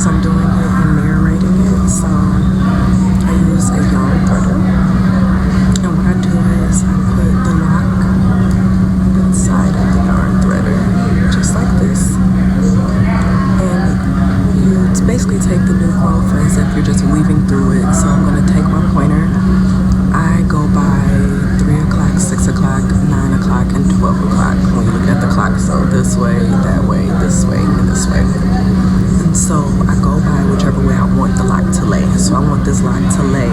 because I'm doing it and narrating it. So I use a yarn threader, and what I do is I put the lock inside of the yarn threader, just like this. And you basically take the new growth as if you're just weaving through it. So I'm going to take my pointer. I go by 3 o'clock, 6 o'clock, 9 o'clock, and 12 o'clock when you look at the clock. So this way, that way, this way, and this way. And so I go by whichever way I want the lock to lay. So I want this lock to lay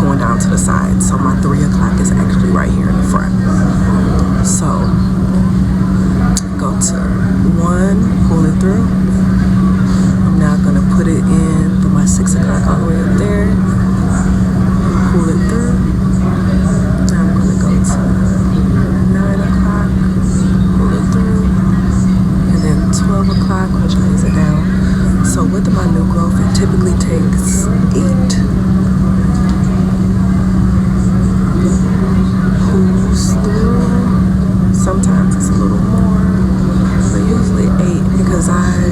going down to the side. So my 3 o'clock is actually right here in the front. So go to 1, pull it through. I'm now going to put it in for my 6 o'clock all the way up there. Pull it through. Now I'm going to go to 9 o'clock, pull it through, and then 12 o'clock, which lays it down. So with my new growth, it typically takes 8 pulls through. Sometimes it's a little more, but usually 8 because I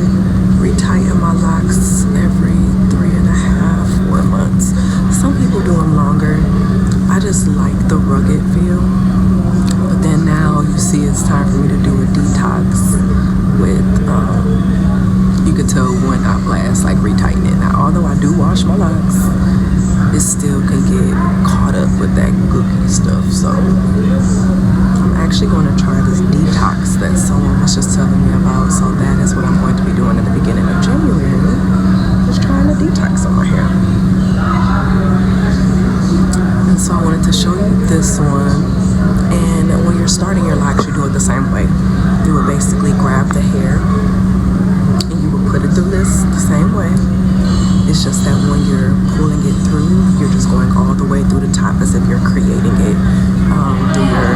retighten my locks every 3.5, 4 months. Some people do them longer. I just like the rugged feel. But then now you see it's time for me to do a detox with, you could tell one I blast, like retightening. Now, although I do wash my locks, it still can get caught up with that gooky stuff. So I'm actually going to try this detox that someone was just telling me about. So that is what I'm going to be doing at the beginning of January. Just trying to detox on my hair. And so I wanted to show you this one. And when you're starting your locks, you do it the same way. You would basically grab the hair and you would put it through this the same way. It's just that when you're pulling it through, you're just going all the way through the top as if you're creating it through your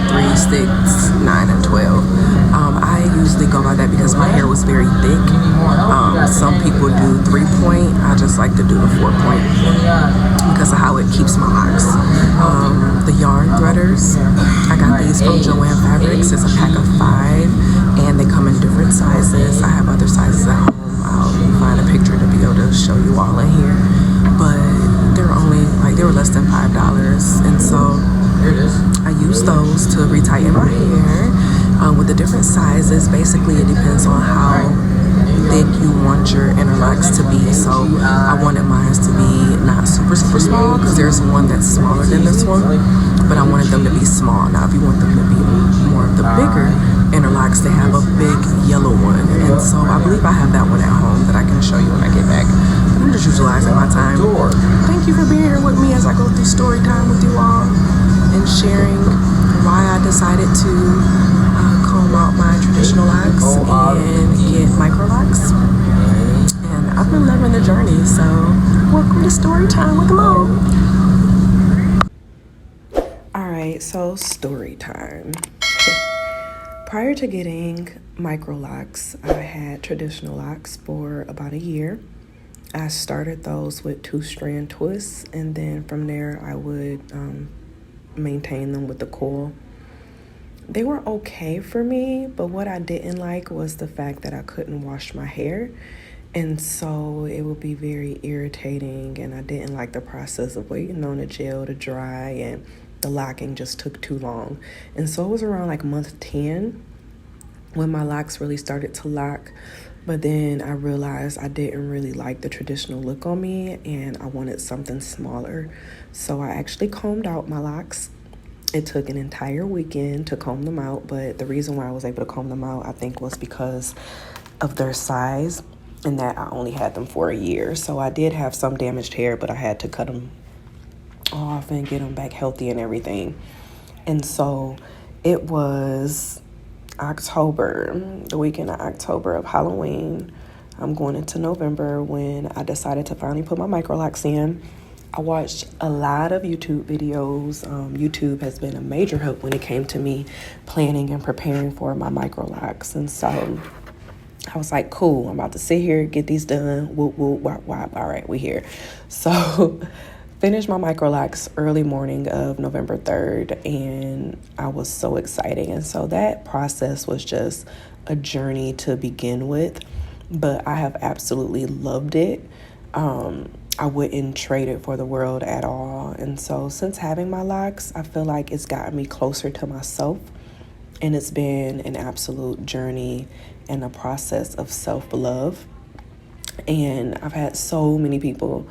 3, 6, 9, and 12. I usually go by that because my hair was very thick. Some people do 3-point. I just like to do the 4-point because of how it keeps my locks. The yarn threaders, I got these from Joann Fabrics. It's a pack of 5, and they come in different sizes. I have other sizes at home. I'll find a picture to be able to show you all in here. But they're only, they were less than $5. And so I use those to retighten my hair with the different sizes. Basically, it depends on how thick you want your interlocks to be. So I wanted mine to be not super small because there's one that's smaller than this one, but I wanted them to be small. Now if you want them to be more of the bigger interlocks, they have a big yellow one, and so I believe I have that one at home that I can show you when I get back. But I'm just utilizing my time. Thank you for being here with me as I go through story time with you all and sharing why I decided to comb out my traditional locks and get Microlocs. And I've been loving the journey, so welcome to story time with Mom. Alright, so story time. Prior to getting Microlocs, I had traditional locks for about a year. I started those with 2-strand twists, and then from there I would maintain them with the coil. They were okay for me, but what I didn't like was the fact that I couldn't wash my hair, and so it would be very irritating, and I didn't like the process of waiting on the gel to dry, and the locking just took too long. And so it was around like month 10 when my locks really started to lock. But then I realized I didn't really like the traditional look on me and I wanted something smaller. So I actually combed out my locks. It took an entire weekend to comb them out, but the reason why I was able to comb them out, I think, was because of their size and that I only had them for a year. So I did have some damaged hair, but I had to cut them off and get them back healthy and everything. And so it was October, the weekend of October of Halloween. I'm going into November when I decided to finally put my Microlocs in. I watched a lot of YouTube videos. YouTube has been a major help when it came to me planning and preparing for my Microlocs. And so I was like, cool, I'm about to sit here, get these done. Whoop, whoop, wop, wop. All right, we here. So finished my Microlocs early morning of November 3rd, and I was so excited. And so that process was just a journey to begin with. but I have absolutely loved it. I wouldn't trade it for the world at all. And so since having my locks, I feel like it's gotten me closer to myself. And it's been an absolute journey and a process of self-love. And I've had so many people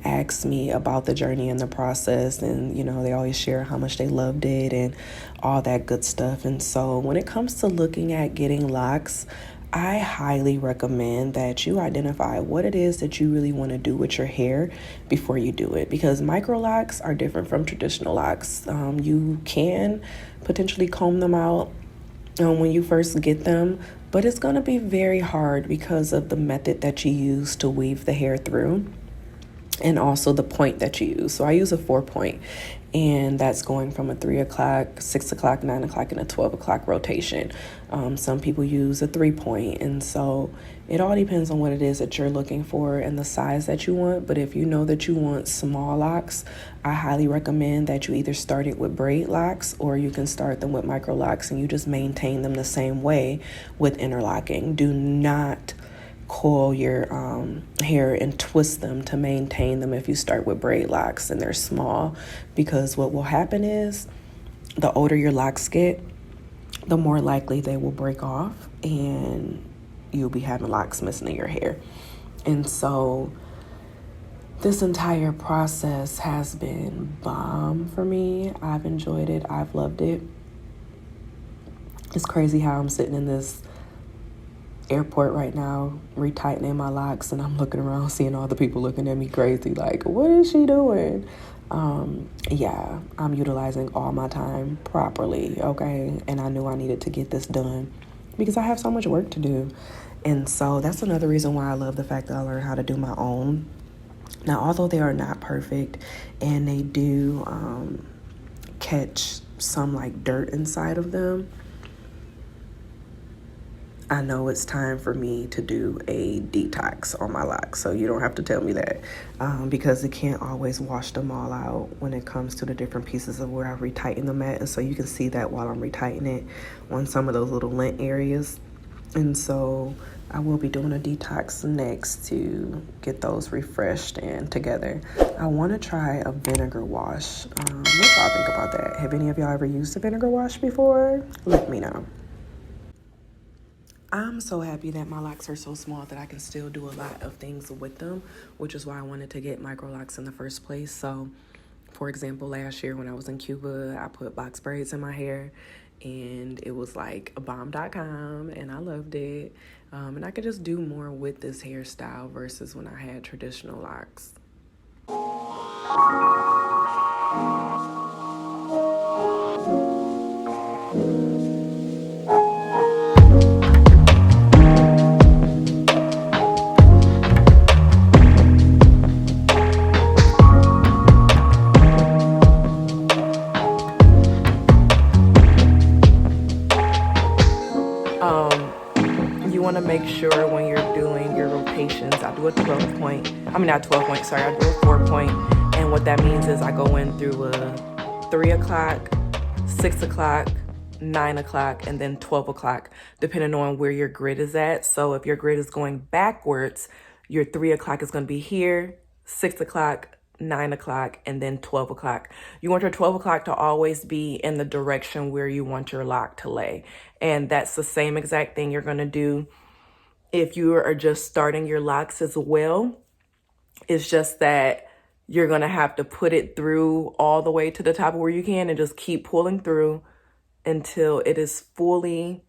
ask me about the journey and the process. And, you know, they always share how much they loved it and all that good stuff. And so when it comes to looking at getting locks, I highly recommend that you identify what it is that you really want to do with your hair before you do it, because micro locks are different from traditional locks. You can potentially comb them out when you first get them, but it's going to be very hard because of the method that you use to weave the hair through and also the point that you use. So I use a 4-point, and that's going from a 3 o'clock, 6 o'clock, 9 o'clock, and a 12 o'clock rotation. Some people use a 3-point, and so it all depends on what it is that you're looking for and the size that you want. But if you know that you want small locks, I highly recommend that you either start it with braid locks or you can start them with micro locks, and you just maintain them the same way with interlocking. Do not coil your hair and twist them to maintain them if you start with braid locks and they're small, because what will happen is the older your locks get, the more likely they will break off and you'll be having locks missing in your hair. And so this entire process has been bomb for me. I've enjoyed it. I've loved it. It's crazy how I'm sitting in this airport right now retightening my locks, and I'm looking around seeing all the people looking at me crazy like, what is she doing? Yeah, I'm utilizing all my time properly, okay? And I knew I needed to get this done because I have so much work to do. And so that's another reason why I love the fact that I learned how to do my own. Now, although they are not perfect and they do catch some like dirt inside of them, I know it's time for me to do a detox on my locks. So you don't have to tell me that, because it can't always wash them all out when it comes to the different pieces of where I retighten them at. And so you can see that while I'm retightening it on some of those little lint areas. And so I will be doing a detox next to get those refreshed and together. I want to try a vinegar wash. What y'all think about that? Have any of y'all ever used a vinegar wash before? Let me know. I'm so happy that my locks are so small that I can still do a lot of things with them, which is why I wanted to get micro locks in the first place. So, for example, last year when I was in Cuba, I put box braids in my hair, and it was like a bomb.com, and I loved it. And I could just do more with this hairstyle versus when I had traditional locks. You want to make sure when you're doing your rotations, I do a 12 point. I mean, not 12 point, sorry, I do a 4-point. And what that means is I go in through a 3 o'clock, 6 o'clock, 9 o'clock, and then 12 o'clock, depending on where your grid is at. So if your grid is going backwards, your 3 o'clock is going to be here, 6 o'clock, 9 o'clock, and then 12 o'clock. You want your 12 o'clock to always be in the direction where you want your lock to lay. And that's the same exact thing you're going to do if you are just starting your locks as well. It's just that you're going to have to put it through all the way to the top where you can and just keep pulling through until it is fully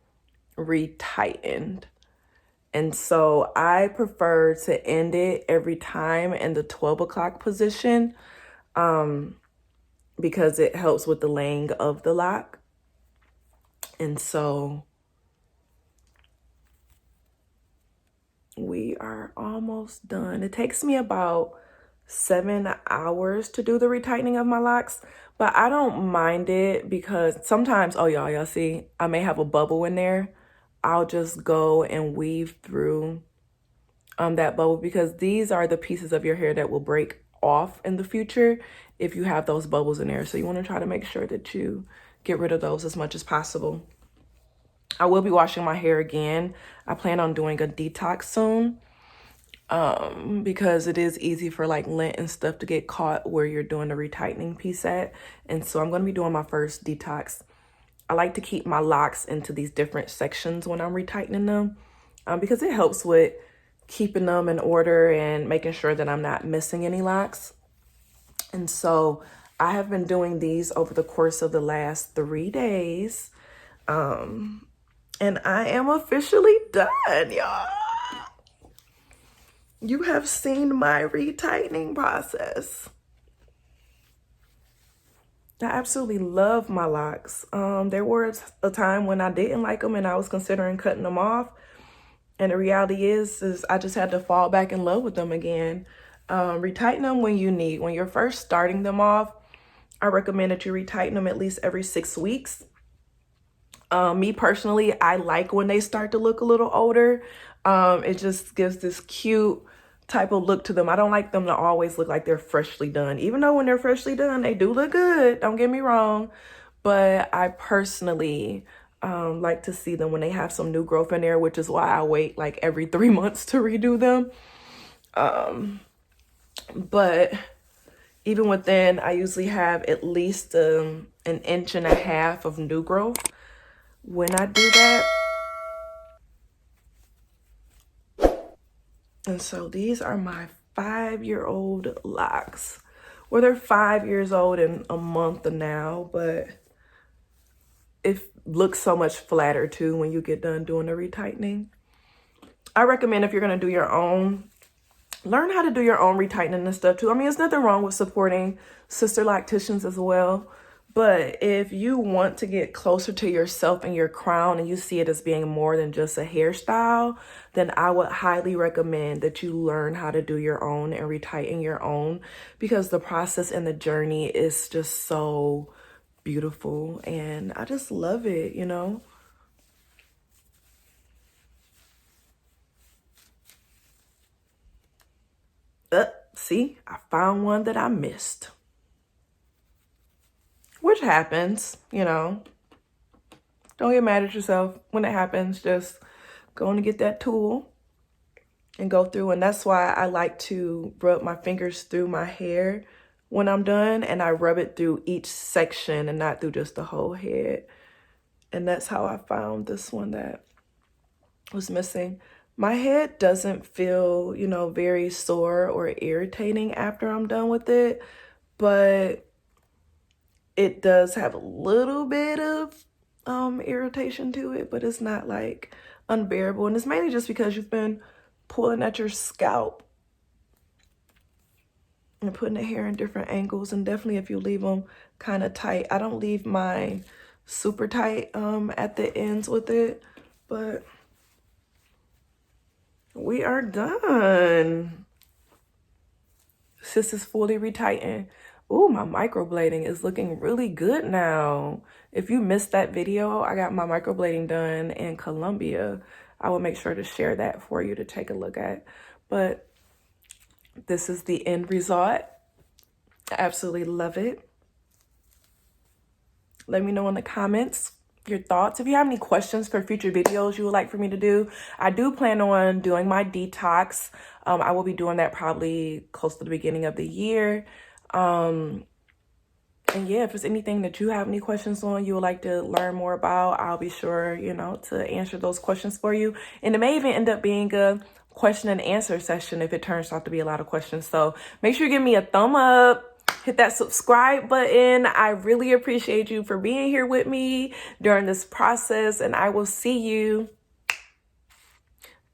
retightened. And so I prefer to end it every time in the 12 o'clock position, because it helps with the laying of the lock. And so we are almost done. It takes me about 7 hours to do the retightening of my locks, but I don't mind it because sometimes, oh y'all see, I may have a bubble in there. I'll just go and weave through that bubble, because these are the pieces of your hair that will break off in the future if you have those bubbles in there. So you want to try to make sure that you get rid of those as much as possible. I will be washing my hair again. I plan on doing a detox soon, because it is easy for like lint and stuff to get caught where you're doing the retightening piece at. And so I'm going to be doing my first detox. I like to keep my locks into these different sections when I'm retightening them, because it helps with keeping them in order and making sure that I'm not missing any locks. And so I have been doing these over the course of the last 3 days. And I am officially done, y'all. You have seen my retightening process. I absolutely love my locks. There was a time when I didn't like them and I was considering cutting them off. And the reality is I just had to fall back in love with them again. Retighten them when you need. When you're first starting them off, I recommend that you retighten them at least every 6 weeks. Me personally, I like when they start to look a little older. It just gives this cute type of look to them. I don't like them to always look like they're freshly done. Even though when they're freshly done, they do look good. Don't get me wrong. But I personally like to see them when they have some new growth in there, which is why I wait like every 3 months to redo them. But even within, I usually have at least 1.5 inches of new growth when I do that. And so these are my 5-year-old locks. Well, they're 5 years old and a month now, but it looks so much flatter too when you get done doing the retightening. I recommend if you're going to do your own, learn how to do your own retightening and stuff too. I mean, there's nothing wrong with supporting sister locticians as well. But if you want to get closer to yourself and your crown and you see it as being more than just a hairstyle, then I would highly recommend that you learn how to do your own and retighten your own, because the process and the journey is just so beautiful and I just love it, you know? See, I found one that I missed. Which happens, you know. Don't get mad at yourself when it happens. Just go and get that tool and go through. And that's why I like to rub my fingers through my hair when I'm done. And I rub it through each section and not through just the whole head. And that's how I found this one that was missing. My head doesn't feel, you know, very sore or irritating after I'm done with it. But it does have a little bit of irritation to it, but it's not like unbearable. And it's mainly just because you've been pulling at your scalp and putting the hair in different angles. And definitely if you leave them kind of tight. I don't leave mine super tight at the ends with it, but we are done. Sis is fully retightened. Ooh, my microblading is looking really good now. If you missed that video, I got my microblading done in Colombia. I will make sure to share that for you to take a look at. But this is the end result. I absolutely love it. Let me know in the comments your thoughts. If you have any questions for future videos you would like for me to do, I do plan on doing my detox. I will be doing that probably close to the beginning of the year. And yeah, if there's anything that you have any questions on, you would like to learn more about, I'll be sure, you know, to answer those questions for you. And it may even end up being a question and answer session if it turns out to be a lot of questions. So make sure you give me a thumb up, hit that subscribe button. I really appreciate you for being here with me during this process, and I will see you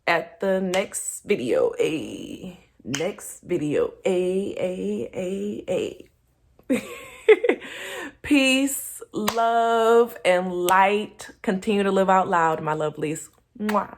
at the next video. Next video. Peace, love, and light. Continue to live out loud, my lovelies. Mwah.